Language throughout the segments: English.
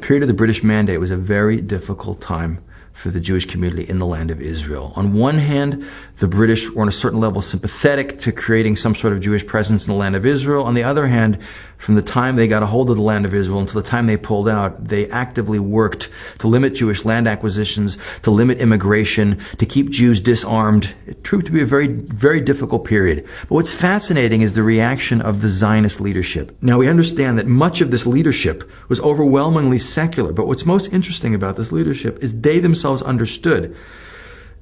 period of the British Mandate was a very difficult time for the Jewish community in the land of Israel. On one hand, the British were on a certain level sympathetic to creating some sort of Jewish presence in the land of Israel. On the other hand, from the time they got a hold of the land of Israel until the time they pulled out, they actively worked to limit Jewish land acquisitions, to limit immigration, to keep Jews disarmed. It proved to be a very, very difficult period. But what's fascinating is the reaction of the Zionist leadership. Now, we understand that much of this leadership was overwhelmingly secular, but what's most interesting about this leadership is they themselves understood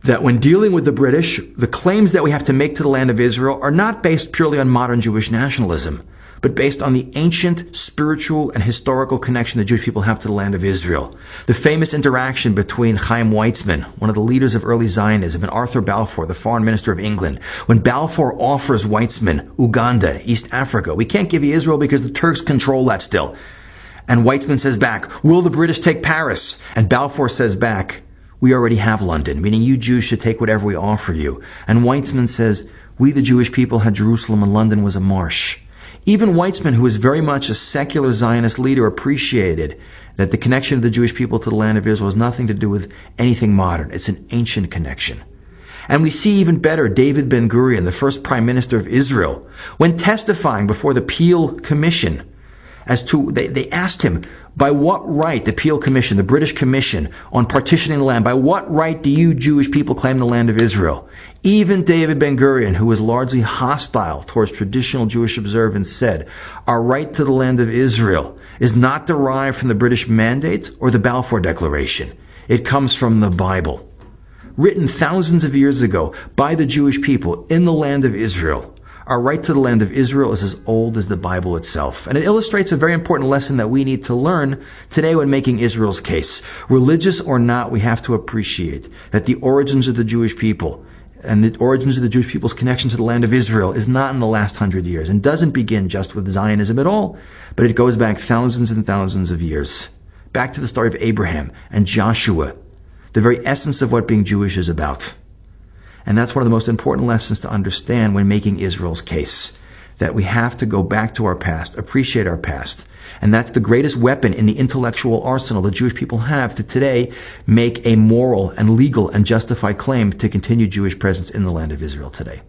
that when dealing with the British, the claims that we have to make to the land of Israel are not based purely on modern Jewish nationalism, but based on the ancient spiritual and historical connection the Jewish people have to the land of Israel. The famous interaction between Chaim Weizmann, one of the leaders of early Zionism, and Arthur Balfour, the foreign minister of England, when Balfour offers Weizmann Uganda, East Africa. We can't give you Israel because the Turks control that still. And Weizmann says back, will the British take Paris? And Balfour says back, we already have London, meaning you Jews should take whatever we offer you. And Weizmann says, we the Jewish people had Jerusalem and London was a marsh. Even Weizmann, who was very much a secular Zionist leader, appreciated that the connection of the Jewish people to the land of Israel has nothing to do with anything modern. It's an ancient connection. And we see even better David Ben-Gurion, the first prime minister of Israel, when testifying before the Peel Commission, they asked him, by what right, the Peel Commission, the British Commission on partitioning the land, by what right do you Jewish people claim the land of Israel? Even David Ben-Gurion, who was largely hostile towards traditional Jewish observance, said, our right to the land of Israel is not derived from the British Mandate or the Balfour Declaration. It comes from the Bible. Written thousands of years ago by the Jewish people in the land of Israel. Our right to the land of Israel is as old as the Bible itself. And it illustrates a very important lesson that we need to learn today when making Israel's case. Religious or not, we have to appreciate that the origins of the Jewish people and the origins of the Jewish people's connection to the land of Israel is not in the last 100 years and doesn't begin just with Zionism at all, but it goes back thousands and thousands of years. Back to the story of Abraham and Joshua, the very essence of what being Jewish is about. And that's one of the most important lessons to understand when making Israel's case, that we have to go back to our past, appreciate our past. And that's the greatest weapon in the intellectual arsenal the Jewish people have to today make a moral and legal and justified claim to continue Jewish presence in the land of Israel today.